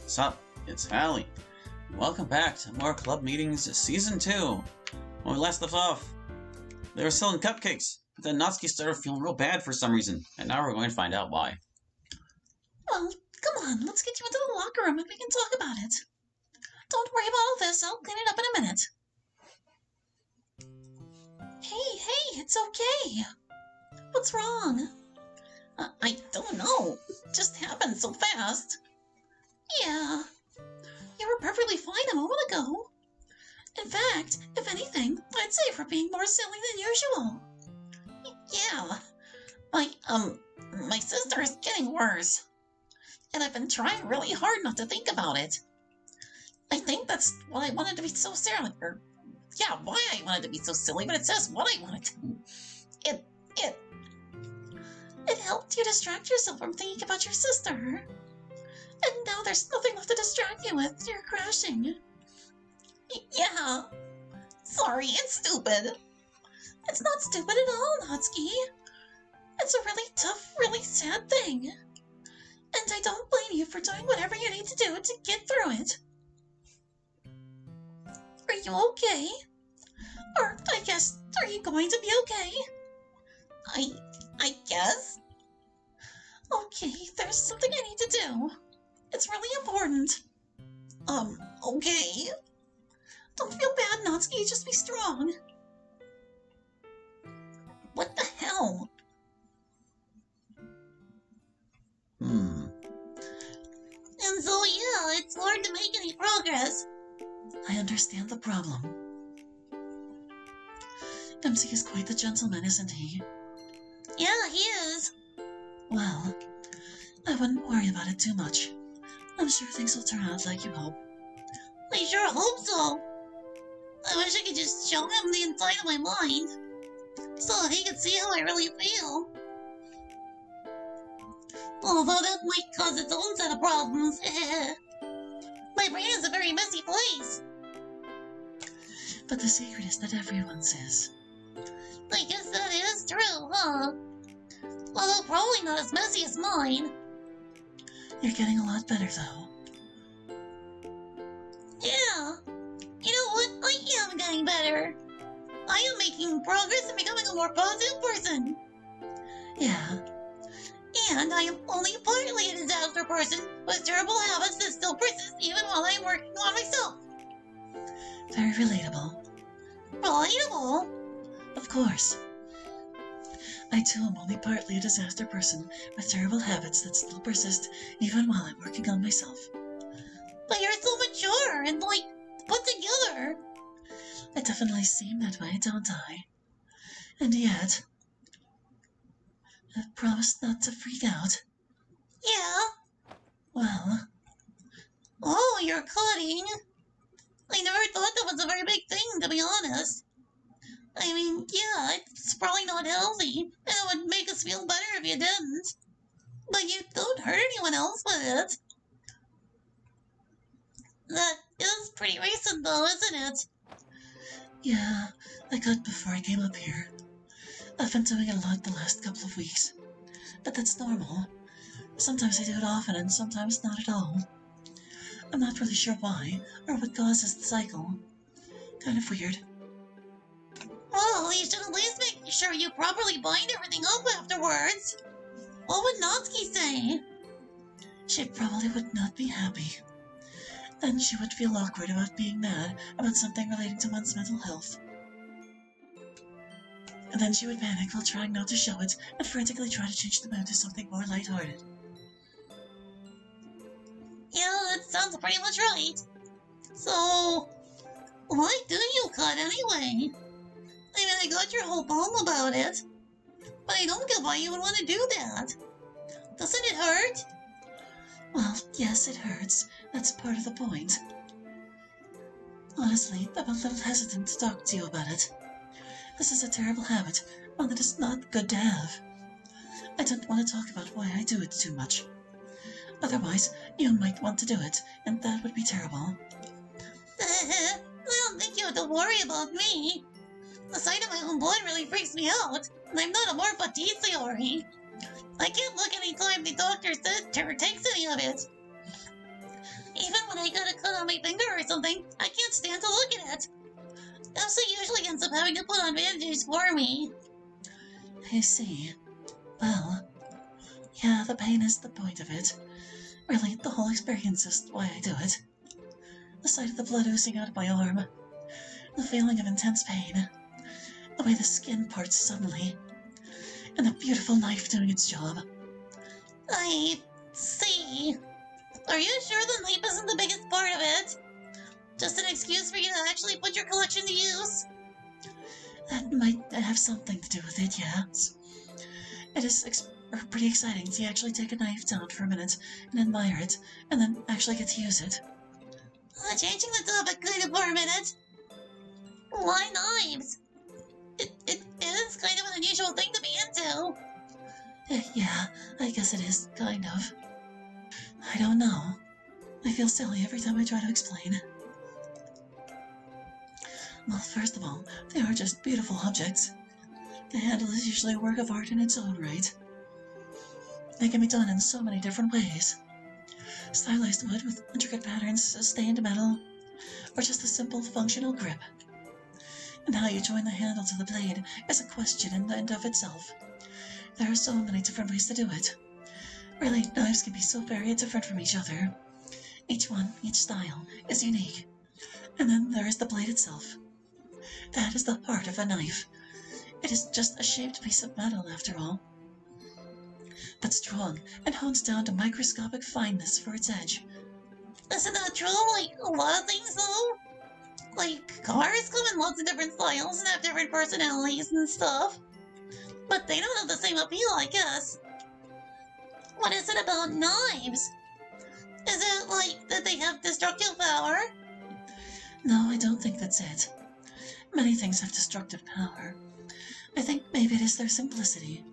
Sup, it's Hallie. Welcome back to more Club Meetings Season 2. When we last left off, they were selling cupcakes, but then Natsuki started feeling real bad for some reason, and now we're going to find out why. Well, come on, let's get you into the locker room and we can talk about it. Don't worry about all this, I'll clean it up in a minute. Hey, it's okay. What's wrong? I don't know. It just happened so fast. Yeah, you were perfectly fine a moment ago. In fact, if anything, I'd say you're being more silly than usual. Yeah, my sister is getting worse. And I've been trying really hard not to think about it. I think that's why I wanted to be so silly, why I wanted to be so silly, but it says what I wanted to. It helped you distract yourself from thinking about your sister. And now there's nothing left to distract you with. You're crashing. Yeah. Sorry, it's stupid. It's not stupid at all, Natsuki. It's a really tough, really sad thing. And I don't blame you for doing whatever you need to do to get through it. Are you okay? Or, are you going to be okay? I guess. Okay, there's something I need to do. It's really important. Okay. Don't feel bad, Natsuki, just be strong. What the hell? And so, yeah, it's hard to make any progress. I understand the problem. MC is quite the gentleman, isn't he? Yeah, he is. Well, I wouldn't worry about it too much. I'm sure things will turn out like you hope. I sure hope so. I wish I could just show him the inside of my mind, so he could see how I really feel. Although that might cause its own set of problems. My brain is a very messy place. But the secret is that everyone's is. I guess that is true, huh? Although probably not as messy as mine. You're getting a lot better, though. Yeah. You know what? I am getting better. I am making progress in becoming a more positive person. Yeah. And I am only partly a disaster person with terrible habits that still persist even while I'm working on myself. Very relatable. Relatable? Of course. I too am only partly a disaster person with terrible habits that still persist even while I'm working on myself. But you're so mature and, put together. I definitely seem that way, don't I? And yet, I've promised not to freak out. Yeah. Well. Oh, you're cutting. I never thought that was a very big thing, to be honest. I mean, yeah, it's probably not healthy, and it would make us feel better if you didn't. But you don't hurt anyone else with it. That is pretty recent, though, isn't it? Yeah, I cut before I came up here. I've been doing it a lot the last couple of weeks. But that's normal. Sometimes I do it often and sometimes not at all. I'm not really sure why, or what causes the cycle. Kind of weird. Well, you should at least make sure you properly bind everything up afterwards. What would Natsuki say? She probably would not be happy. Then she would feel awkward about being mad about something relating to one's mental health. And then she would panic while trying not to show it and frantically try to change the mood to something more lighthearted. Yeah, that sounds pretty much right. So, why do you cut anyway? I mean, I got your whole poem about it, but I don't get why you would want to do that. Doesn't it hurt? Well, yes, it hurts. That's part of the point. Honestly, I'm a little hesitant to talk to you about it. This is a terrible habit, one that is not good to have. I don't want to talk about why I do it too much. Otherwise, you might want to do it, and that would be terrible. I don't think you have to worry about me. The sight of my own blood really freaks me out, and I'm not a more patisserie. I can't look any time the doctor says or takes any of it. Even when I got a cut on my finger or something, I can't stand to look at it. Elsa usually ends up having to put on bandages for me. I see. Well, yeah, the pain is the point of it. Really, the whole experience is why I do it. The sight of the blood oozing out of my arm, the feeling of intense pain, the way the skin parts suddenly, and the beautiful knife doing its job. I see. Are you sure the knife isn't the biggest part of it? Just an excuse for you to actually put your collection to use? That might have something to do with it, yes. It is pretty exciting to actually take a knife down for a minute and admire it, and then actually get to use it. Changing the topic kind of for a minute. Why knives? It is kind of an unusual thing to be into. Yeah, I guess it is, kind of. I don't know. I feel silly every time I try to explain. Well, first of all, they are just beautiful objects. The handle is usually a work of art in its own right. They can be done in so many different ways. Stylized wood with intricate patterns, stained metal, or just a simple functional grip. And how you join the handle to the blade is a question in and of itself. There are so many different ways to do it. Really, knives can be so very different from each other. Each style, is unique. And then there is the blade itself. That is the heart of a knife. It is just a shaped piece of metal, after all. But strong and honed down to microscopic fineness for its edge. Isn't that true? Like, a lot of things, though? Like, cars come in lots of different styles and have different personalities and stuff. But they don't have the same appeal, I guess. What is it about knives? Is it like that they have destructive power? No, I don't think that's it. Many things have destructive power. I think maybe it is their simplicity.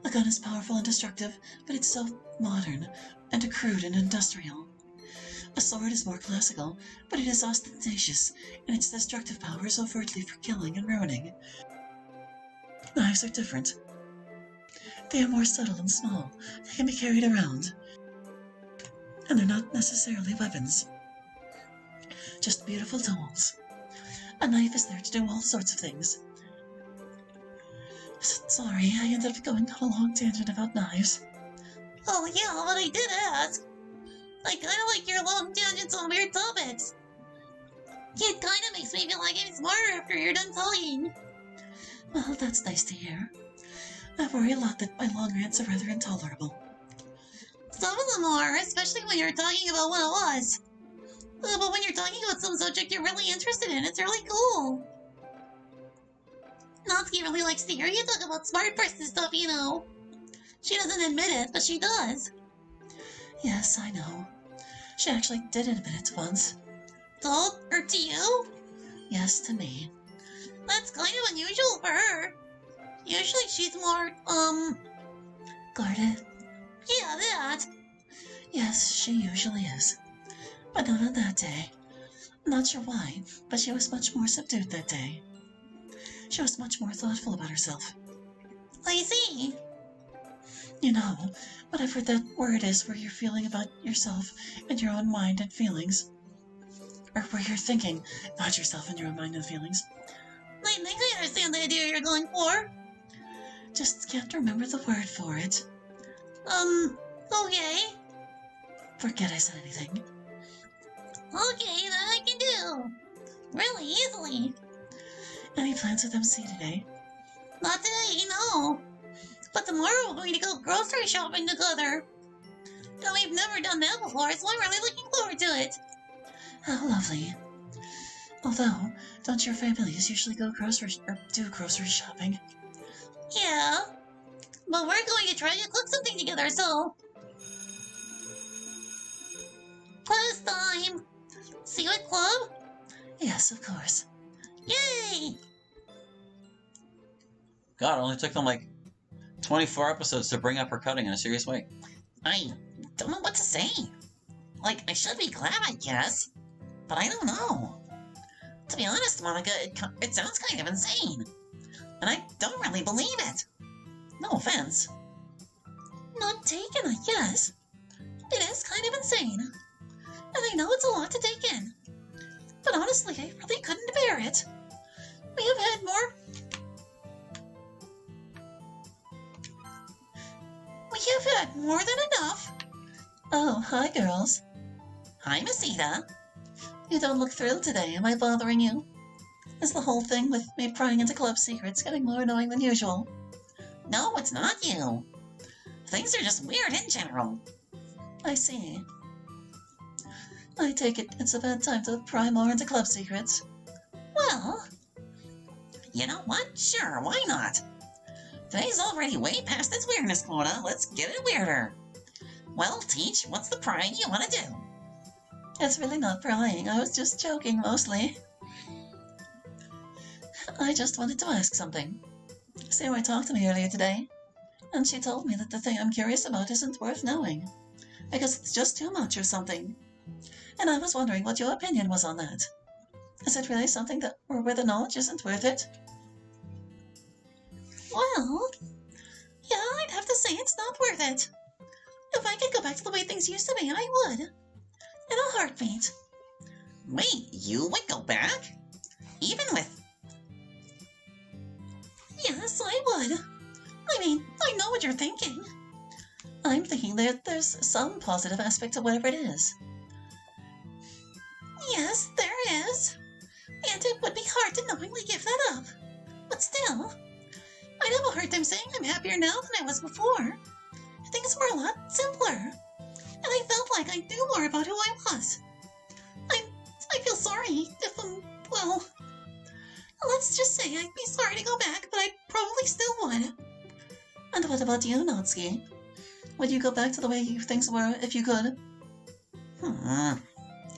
A gun is powerful and destructive, but it's so modern and crude and industrial. A sword is more classical, but it is ostentatious, and its destructive power is overtly for killing and ruining. Knives are different. They are more subtle and small. They can be carried around. And they're not necessarily weapons. Just beautiful tools. A knife is there to do all sorts of things. Sorry, I ended up going on a long tangent about knives. Oh yeah, but I did ask. I kinda like your long tangents on weird topics. It kinda makes me feel like I'm smarter after you're done talking. Well, that's nice to hear. I worry a lot that my long rants are rather intolerable. Some of them are, especially when you're talking about one of us. But when you're talking about some subject you're really interested in, it's really cool. Natsuki really likes to hear you talk about smart person stuff, you know. She doesn't admit it, but she does. Yes, I know. She actually did admit it once. Told her to you? Yes, to me. That's kind of unusual for her. Usually she's more, guarded. Yeah, that. Yes, she usually is. But not on that day. I'm not sure why, but she was much more subdued that day. She was much more thoughtful about herself. I see. You know, whatever that word is where you're feeling about yourself and your own mind and feelings. Or where you're thinking about yourself and your own mind and feelings. I think I understand the idea you're going for. Just can't remember the word for it. Okay. Forget I said anything. Okay, that I can do. Really easily. Any plans with MC today? Not today, no. But tomorrow we're going to go grocery shopping together. And we've never done that before, so I'm really looking forward to it. How lovely. Although, don't your families usually do grocery shopping? Yeah. But we're going to try to cook something together, so... Class time! See you at club? Yes, of course. Yay! God, it only took them like 24 episodes to bring up her cutting in a serious way. I don't know what to say. Like, I should be glad, I guess. But I don't know. To be honest, Monica, it sounds kind of insane. And I don't really believe it. No offense. Not taken, I guess. It is kind of insane. And I Honestly, I really couldn't bear it. We have had more... We have had more than enough. Oh, hi, girls. Hi, Miss Ida. You don't look thrilled today. Am I bothering you? Is the whole thing with me prying into club secrets getting more annoying than usual? No, it's not you. Things are just weird in general. I see. I take it it's a bad time to pry more into club secrets. Well, you know what? Sure, why not? Today's already way past its weirdness quota. Let's get it weirder. Well, Teach, what's the prying you want to do? It's really not prying. I was just joking, mostly. I just wanted to ask something. Sarah talked to me earlier today, and she told me that the thing I'm curious about isn't worth knowing, because it's just too much or something. And I was wondering what your opinion was on that. Is it really something that where the knowledge isn't worth it? Well, yeah, I'd have to say it's not worth it. If I could go back to the way things used to be, I would. In a heartbeat. Wait, you would go back? Even with... Yes, I would. I mean, I know what you're thinking. I'm thinking that there's some positive aspect to whatever it is. Yes, there is. And it would be hard to knowingly give that up. But still, I'd have a hard time saying I'm happier now than I was before. Things were a lot simpler. And I felt like I knew more about who I was. I feel sorry if well, let's just say I'd be sorry to go back, but I probably still would. And what about you, Natsuki? Would you go back to the way things were if you could?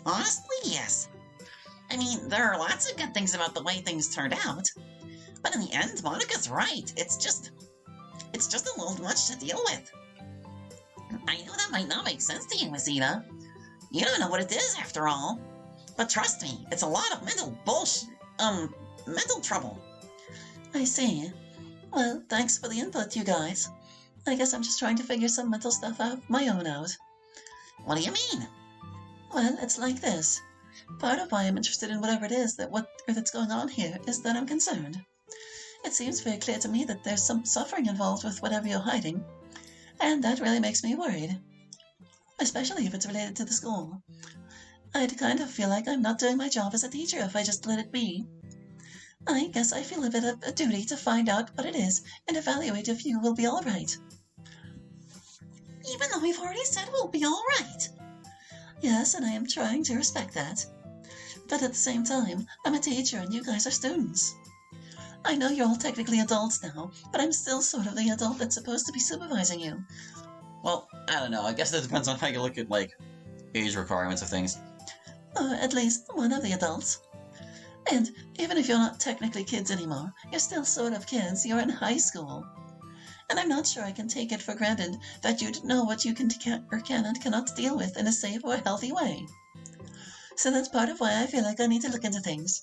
Honestly, yes. I mean, there are lots of good things about the way things turned out. But in the end, Monica's right. It's just a little much to deal with. I know that might not make sense to you, Miss Ida. You don't know what it is, after all. But trust me, it's a lot of mental mental trouble. I see. Well, thanks for the input, you guys. I guess I'm just trying to figure some mental stuff my own out. What do you mean? Well, it's like this. Part of why I'm interested in whatever it is that's going on here is that I'm concerned. It seems very clear to me that there's some suffering involved with whatever you're hiding, and that really makes me worried. Especially if it's related to the school. I'd kind of feel like I'm not doing my job as a teacher if I just let it be. I guess I feel a bit of a duty to find out what it is and evaluate if you will be all right. Even though we've already said we'll be all right. Yes, and I am trying to respect that. But at the same time, I'm a teacher and you guys are students. I know you're all technically adults now, but I'm still sort of the adult that's supposed to be supervising you. Well, I don't know. I guess that depends on how you look at, age requirements of things. Or at least one of the adults. And even if you're not technically kids anymore, you're still sort of kids. You're in high school. And I'm not sure I can take it for granted that you'd know what you can and cannot deal with in a safe or healthy way. So that's part of why I feel like I need to look into things.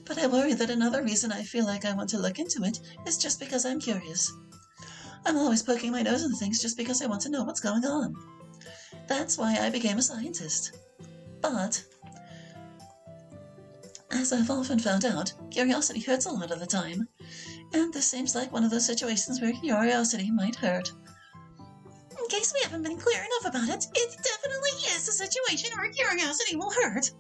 But I worry that another reason I feel like I want to look into it is just because I'm curious. I'm always poking my nose into things just because I want to know what's going on. That's why I became a scientist. But, as I've often found out, curiosity hurts a lot of the time. And this seems like one of those situations where curiosity might hurt. In case we haven't been clear enough about it, it definitely is a situation where curiosity will hurt.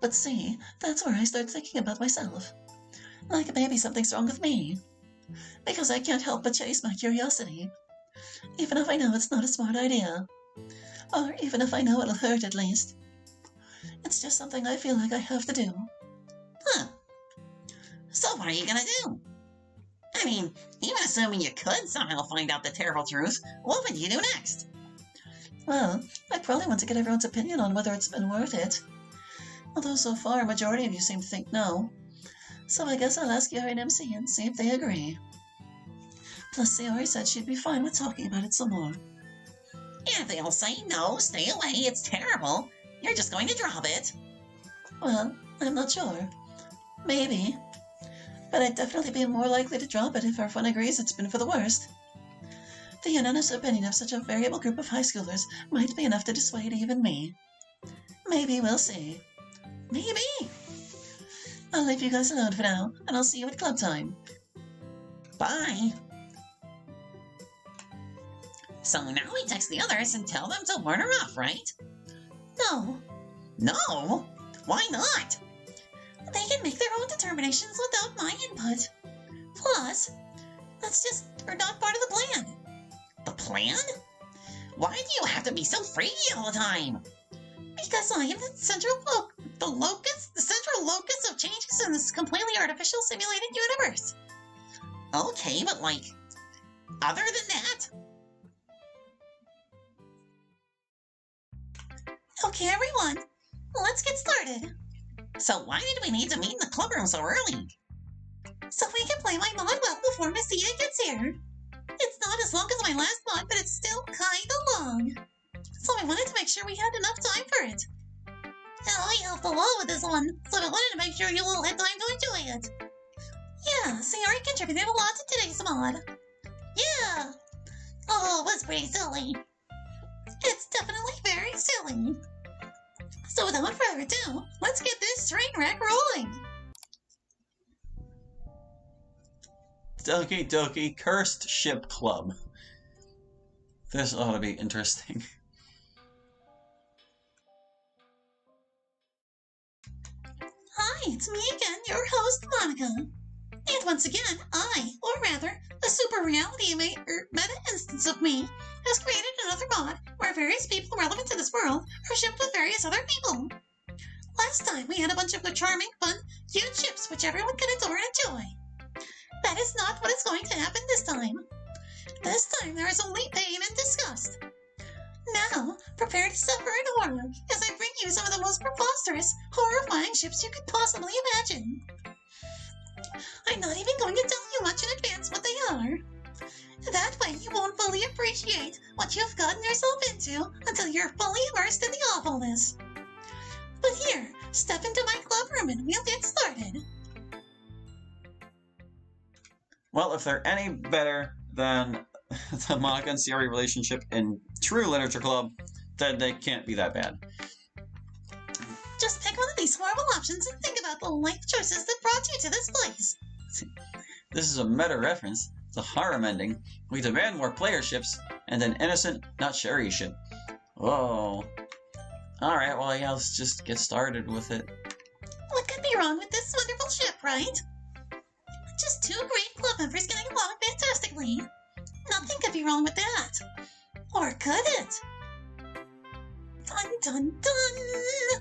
But see, that's where I start thinking about myself. Like maybe something's wrong with me. Because I can't help but chase my curiosity. Even if I know it's not a smart idea. Or even if I know it'll hurt at least. It's just something I feel like I have to do. So what are you gonna do? I mean, even assuming you could somehow find out the terrible truth, what would you do next? Well, I probably want to get everyone's opinion on whether it's been worth it. Although so far, a majority of you seem to think no. So I guess I'll ask Yuri and MC and see if they agree. Plus, Sayori said she'd be fine with talking about it some more. And if they all say no, stay away, it's terrible, you're just going to drop it. Well, I'm not sure. Maybe. But I'd definitely be more likely to drop it if everyone agrees it's been for the worst. The unanimous opinion of such a variable group of high schoolers might be enough to dissuade even me. Maybe we'll see. Maybe. I'll leave you guys alone for now, and I'll see you at club time. Bye. So now we text the others and tell them to warn her off, right? No, No? Why not? they can make their own determinations without my input. Plus, we're not part of the plan. The plan? Why do you have to be so free all the time? Because I am the central locus of changes in this completely artificial simulated universe. Okay, but other than that? Okay, everyone, let's get started. So why did we need to meet in the club room so early? So we can play my mod well before Miss Ida gets here. It's not as long as my last mod, but it's still kinda long. So I wanted to make sure we had enough time for it. I helped a lot with this one, so I wanted to make sure you all had time to enjoy it. Yeah, so you already contributed a lot to today's mod. Yeah! Oh, it was pretty silly. It's definitely very silly. So without further ado, let's get this train wreck rolling. Doki Doki Cursed Ship Club. This ought to be interesting. Hi, it's me again, your host, Monica. And once again, or rather, a super reality meta instance of me, has created another mod where various people relevant to this world are shipped with various other people. Last time, we had a bunch of the charming, fun, cute ships which everyone could adore and enjoy. That is not what is going to happen this time. This time, there is only pain and disgust. Now, prepare to suffer in horror as I bring you some of the most preposterous, horrifying ships you could possibly imagine. I'm not even going to tell you much in advance what they are. That way you won't fully appreciate what you've gotten yourself into until you're fully immersed in the awfulness. But here, step into my club room and we'll get started. Well, if they're any better than the Monica and Sierra relationship in True Literature Club, then they can't be that bad. Just pick one of these horrible options and think about the life choices that brought you to this place. This is a meta reference. It's a harem ending. We demand more player ships and an innocent, not Sherry ship. Whoa. Alright, well, yeah, let's just get started with it. What could be wrong with this wonderful ship, right? Just two great club members getting along fantastically. Nothing could be wrong with that. Or could it? Dun dun dun!